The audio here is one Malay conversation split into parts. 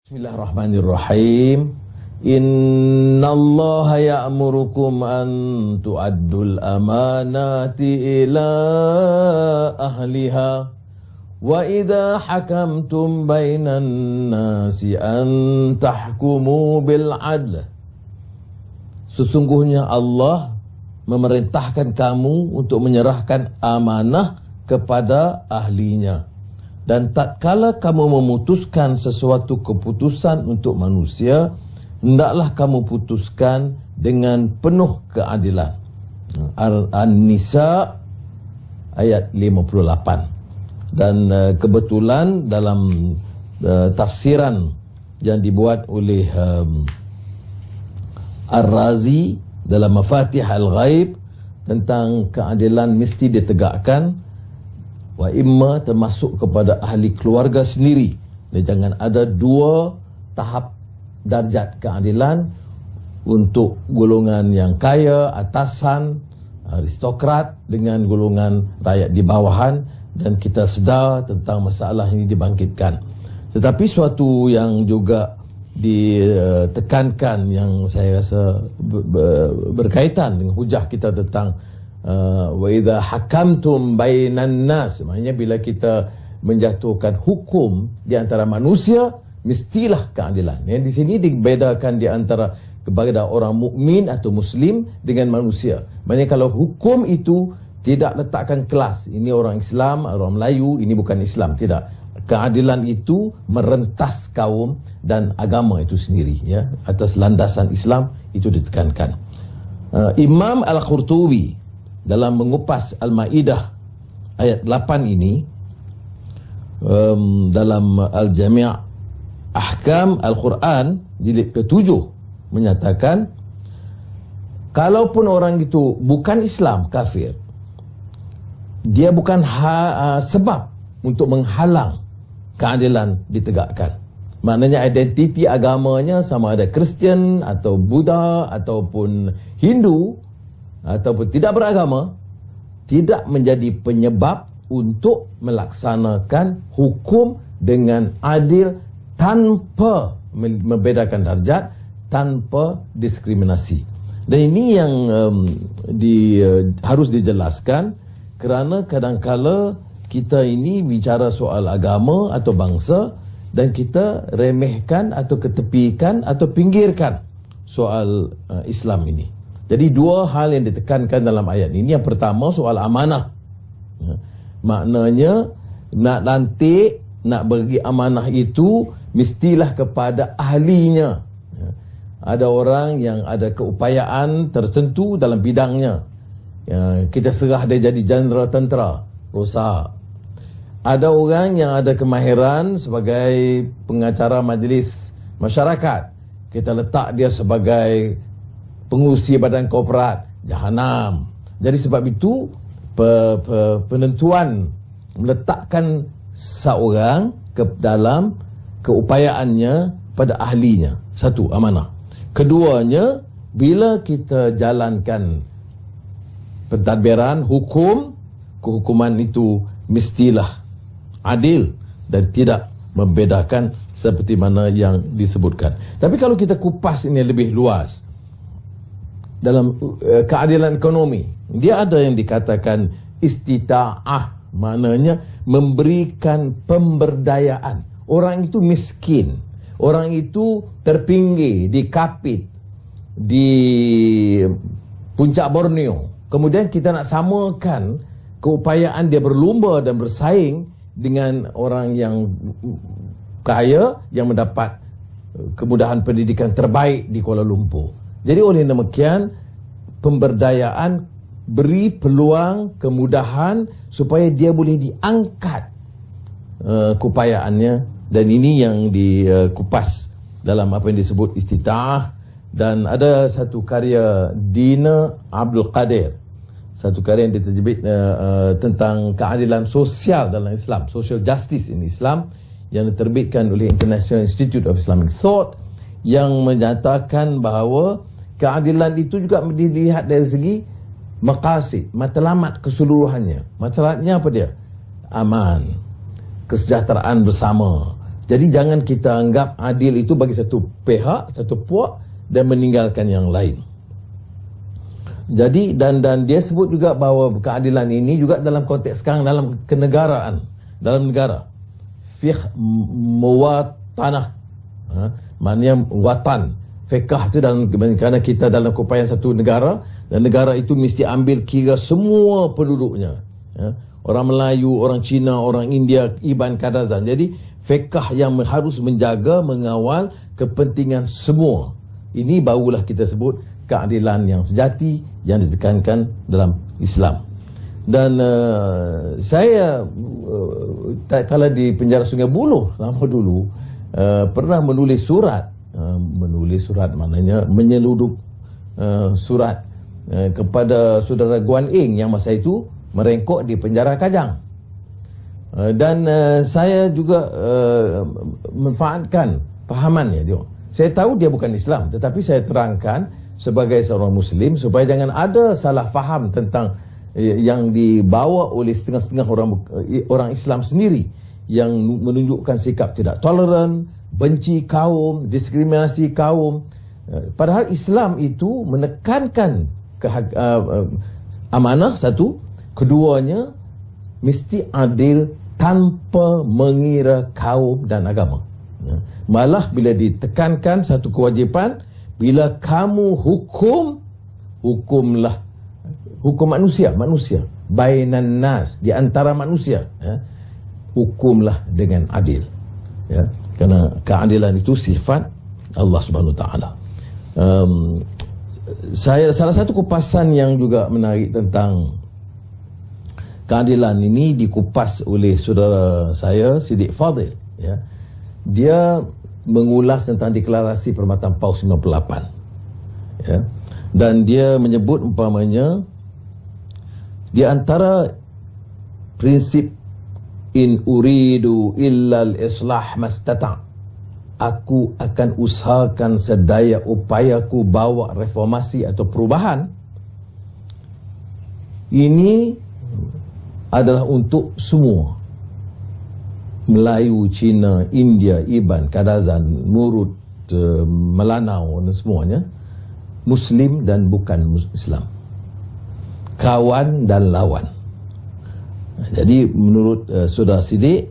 Bismillahirrahmanirrahim. Innallaha ya'murukum an tu'addul amanati ila ahliha wa idza hakamtum bainan nasi an tahkumu bil adl. Sesungguhnya Allah memerintahkan kamu untuk menyerahkan amanah kepada ahlinya. Dan tatkala kamu memutuskan sesuatu keputusan untuk manusia, hendaklah kamu putuskan dengan penuh keadilan. An-Nisa ayat 58. Dan kebetulan dalam tafsiran yang dibuat oleh Ar-Razi dalam Mafatih Al-Ghaib tentang keadilan mesti ditegakkan, wa imma termasuk kepada ahli keluarga sendiri. Dan jangan ada dua tahap darjat keadilan untuk golongan yang kaya, atasan, aristokrat dengan golongan rakyat di bawahan, dan kita sedar tentang masalah ini dibangkitkan. Tetapi suatu yang juga ditekankan yang saya rasa berkaitan dengan hujah kita tentang wa idza hakamtum bainan nas, maknanya bila kita menjatuhkan hukum di antara manusia mestilah keadilan. Yang di sini dibedakan di antara kepada orang mukmin atau muslim dengan manusia. Maknanya kalau hukum itu tidak letakkan kelas, ini orang Islam, orang Melayu, ini bukan Islam, tidak. Keadilan itu merentas kaum dan agama itu sendiri, ya, atas landasan Islam itu ditekankan. Imam Al-Qurtubi dalam mengupas Al-Ma'idah ayat 8 ini, dalam Al-Jami' Ahkam Al-Quran jilid ke-7 menyatakan, kalaupun orang itu bukan Islam, kafir, dia bukan sebab untuk menghalang keadilan ditegakkan. Maknanya identiti agamanya sama ada Kristian atau Buddha ataupun Hindu ataupun tidak beragama, tidak menjadi penyebab untuk melaksanakan hukum dengan adil tanpa membedakan darjat, tanpa diskriminasi. Dan ini yang harus dijelaskan, kerana kadang-kala kita ini bicara soal agama atau bangsa dan kita remehkan atau ketepikan atau pinggirkan soal Islam ini. Jadi dua hal yang ditekankan dalam ayat ini. Yang pertama soal amanah. Maknanya nak lantik, nak bagi amanah itu mestilah kepada ahlinya. Ada orang yang ada keupayaan tertentu dalam bidangnya. Kita serah dia jadi jeneral tentera, rosak. Ada orang yang ada kemahiran sebagai pengacara majlis masyarakat. Kita letak dia sebagai pengurusi badan korporat, jahanam. Jadi sebab itu penentuan meletakkan seorang ke dalam keupayaannya pada ahlinya. Satu, amanah. Keduanya, bila kita jalankan pentadbiran hukum, kehukuman itu mestilah adil dan tidak membedakan seperti mana yang disebutkan. Tapi kalau kita kupas ini lebih luas, dalam keadilan ekonomi, dia ada yang dikatakan istita'ah, maknanya memberikan pemberdayaan. Orang itu miskin, orang itu terpinggir, dikapit di puncak Borneo. Kemudian kita nak samakan keupayaan dia berlumba dan bersaing dengan orang yang kaya yang mendapat kemudahan pendidikan terbaik di Kuala Lumpur. Jadi oleh demikian, pemberdayaan beri peluang, kemudahan supaya dia boleh diangkat keupayaannya. Dan ini yang dikupas dalam apa yang disebut istita'ah. Dan ada satu karya Dina Abdul Qadir, satu karya yang diterjemah tentang keadilan sosial dalam Islam, social justice in Islam, yang diterbitkan oleh International Institute of Islamic Thought, yang menyatakan bahawa keadilan itu juga dilihat dari segi maqasid, matlamat keseluruhannya. Matlamatnya apa dia? Aman, kesejahteraan bersama. Jadi jangan kita anggap adil itu bagi satu pihak, satu puak dan meninggalkan yang lain. Jadi dan dia sebut juga bahawa keadilan ini juga dalam konteks sekarang dalam kenegaraan, dalam negara. Fiqh muwatanah. Maknanya watan. Fiqh itu dalam, kerana kita dalam kumpulan satu negara, dan negara itu mesti ambil kira semua penduduknya. Orang Melayu, orang Cina, orang India, Iban, Kadazan. Jadi fiqh yang harus menjaga, mengawal kepentingan semua. Ini barulah kita sebut keadilan yang sejati yang ditekankan dalam Islam. Dan saya kalau di penjara Sungai Buloh lama dulu pernah menulis surat. Menulis surat maknanya menyeludup surat kepada saudara Guan Eng yang masa itu merengkok di penjara Kajang. Dan saya juga memanfaatkan fahamannya dia. Saya tahu dia bukan Islam, tetapi saya terangkan sebagai seorang Muslim supaya jangan ada salah faham tentang yang dibawa oleh setengah-setengah orang Islam sendiri yang menunjukkan sikap tidak toleran, benci kaum, diskriminasi kaum. Padahal Islam itu menekankan amanah satu, keduanya mesti adil tanpa mengira kaum dan agama. Malah bila ditekankan satu kewajipan, bila kamu hukumlah hukum manusia bainan nas, di antara manusia, hukumlah dengan adil, kerana keadilan itu sifat Allah Subhanahu Wa Taala. Saya salah satu kupasan yang juga menarik tentang keadilan ini dikupas oleh saudara saya Siddiq Fadil, dia mengulas tentang deklarasi Perkhidmatan Paus 98, dan dia menyebut umpamanya di antara prinsip in uridu illal islah mastata', aku akan usahakan sedaya upayaku bawa reformasi atau perubahan. Ini adalah untuk semua, Melayu, Cina, India, Iban, Kadazan, Murut, Melanau dan semuanya, Muslim dan bukan Islam, kawan dan lawan. Jadi menurut saudara Siddiq,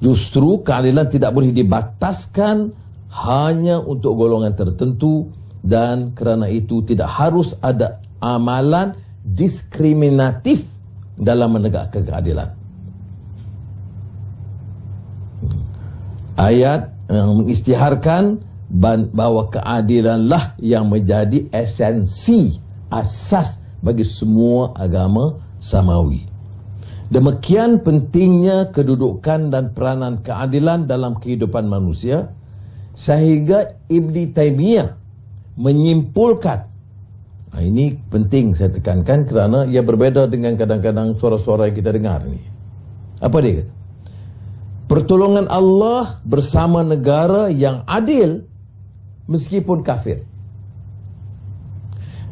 justru keadilan tidak boleh dibataskan hanya untuk golongan tertentu, dan kerana itu tidak harus ada amalan diskriminatif dalam menegakkan keadilan. Ayat yang mengisytiharkan bahawa keadilanlah yang menjadi esensi, asas bagi semua agama samawi. Demikian pentingnya kedudukan dan peranan keadilan dalam kehidupan manusia, sehingga Ibn Taymiyah menyimpulkan, ini penting saya tekankan kerana ia berbeza dengan kadang-kadang suara-suara yang kita dengar ni. Apa dia kata? Pertolongan Allah bersama negara yang adil meskipun kafir,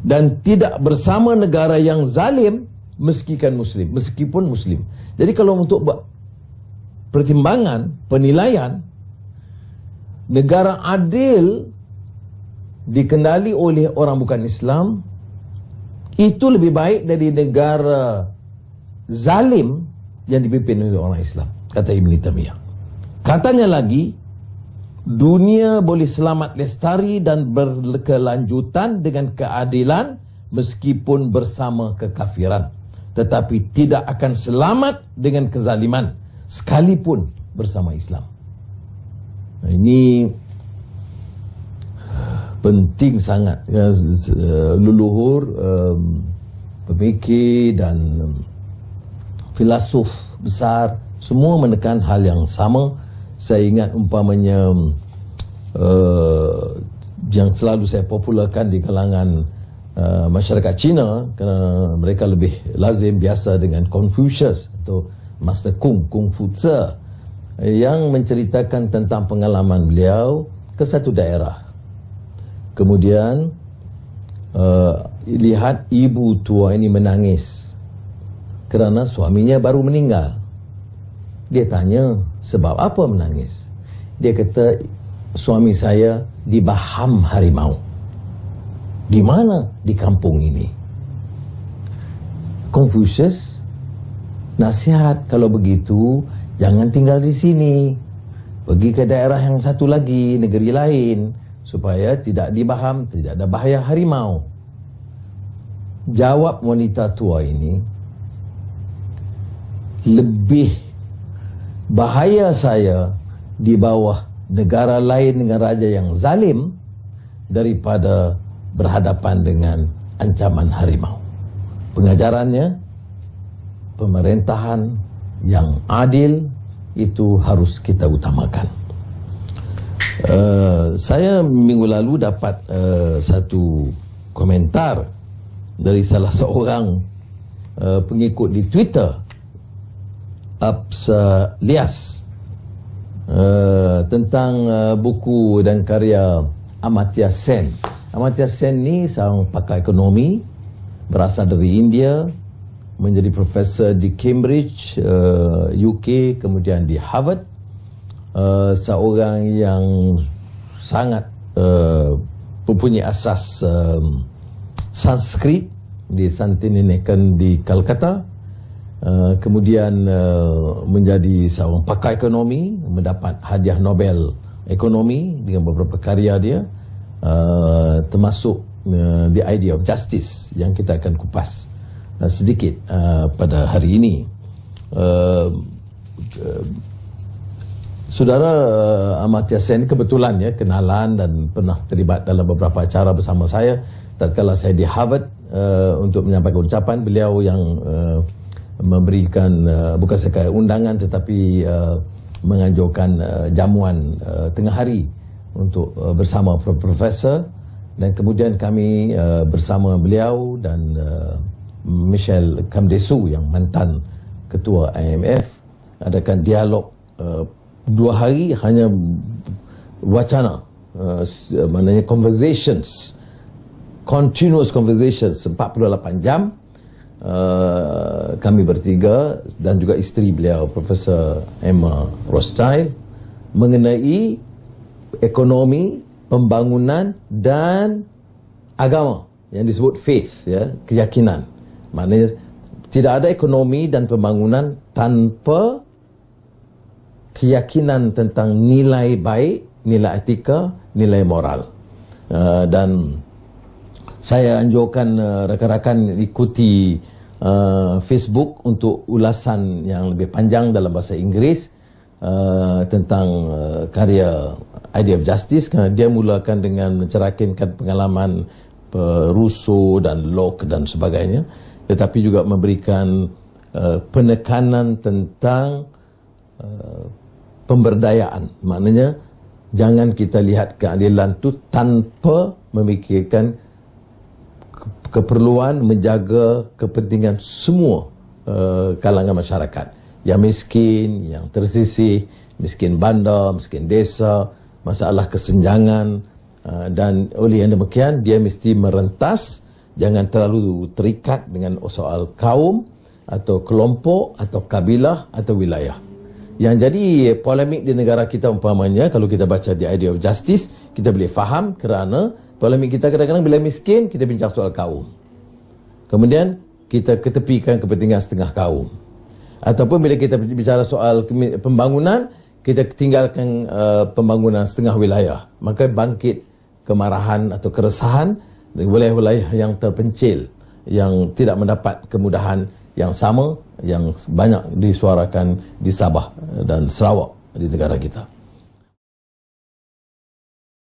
dan tidak bersama negara yang zalim meskipun muslim. Jadi kalau untuk pertimbangan, penilaian, negara adil dikendali oleh orang bukan Islam itu lebih baik dari negara zalim yang dipimpin oleh orang Islam, kata Ibn Taymiyah. Katanya lagi, dunia boleh selamat lestari dan berkelanjutan dengan keadilan meskipun bersama kekafiran, tetapi tidak akan selamat dengan kezaliman sekalipun bersama Islam. Ini penting sangat. Leluhur pemikir dan filosof besar semua menekan hal yang sama. Saya ingat umpamanya yang selalu saya popularkan di kalangan masyarakat Cina, kerana mereka lebih lazim biasa dengan Confucius atau Master Kung Fu Tse, yang menceritakan tentang pengalaman beliau ke satu daerah. Kemudian lihat ibu tua ini menangis kerana suaminya baru meninggal. Dia tanya, sebab apa menangis? Dia kata suami saya dibaham harimau. Di mana? Di kampung ini. Confucius nasihat, kalau begitu jangan tinggal di sini. Pergi ke daerah yang satu lagi, negeri lain, supaya tidak dibaham, tidak ada bahaya harimau. Jawab wanita tua ini, lebih bahaya saya di bawah negara lain dengan raja yang zalim daripada berhadapan dengan ancaman harimau. Pengajarannya, pemerintahan yang adil itu harus kita utamakan. Saya minggu lalu dapat satu komentar dari salah seorang pengikut di Twitter, Absa Lias, tentang buku dan karya Amartya Sen. Amartya Sen ni seorang pakar ekonomi, berasal dari India, menjadi profesor di Cambridge, UK, kemudian di Harvard. Seorang yang sangat mempunyai asas Sanskrit, disantinkan di Calcutta. Kemudian menjadi seorang pakar ekonomi, mendapat hadiah Nobel ekonomi dengan beberapa karya dia, termasuk The Idea of Justice yang kita akan kupas sedikit pada hari ini. Saudara Amartya Sen kebetulan ya kenalan dan pernah terlibat dalam beberapa acara bersama saya tatkala saya di Harvard untuk menyampaikan ucapan. Beliau yang memberikan bukan sekadar undangan tetapi menganjurkan jamuan tengah hari untuk bersama profesor, dan kemudian kami bersama beliau dan Michelle Kamdesu yang mantan ketua IMF adakan dialog 2 hari hanya wacana, maknanya conversations, continuous conversations 48 jam. Kami bertiga dan juga isteri beliau Profesor Emma Rothschild mengenai ekonomi, pembangunan dan agama yang disebut faith, ya, keyakinan. Maknanya tidak ada ekonomi dan pembangunan tanpa keyakinan tentang nilai baik, nilai etika, nilai moral. Dan saya anjurkan rakan-rakan ikuti Facebook untuk ulasan yang lebih panjang dalam bahasa Inggeris tentang karya Idea of Justice, kerana dia mulakan dengan mencerahkan pengalaman Rousseau dan Locke dan sebagainya, tetapi juga memberikan penekanan tentang pemberdayaan. Maknanya jangan kita lihat keadilan itu tanpa memikirkan keperluan menjaga kepentingan semua kalangan masyarakat, yang miskin, yang tersisih, miskin bandar, miskin desa, masalah kesenjangan, dan oleh yang demikian dia mesti merentas, jangan terlalu terikat dengan soal kaum atau kelompok atau kabilah atau wilayah. Yang jadi polemik di negara kita umpamanya, kalau kita baca The Idea of Justice, kita boleh faham kerana polemik kita kadang-kadang bila miskin, kita bincang soal kaum. Kemudian kita ketepikan kepentingan setengah kaum. Ataupun bila kita bicara soal pembangunan, kita tinggalkan pembangunan setengah wilayah. Maka bangkit kemarahan atau keresahan di wilayah-wilayah yang terpencil, yang tidak mendapat kemudahan yang sama yang banyak disuarakan di Sabah dan Sarawak di negara kita.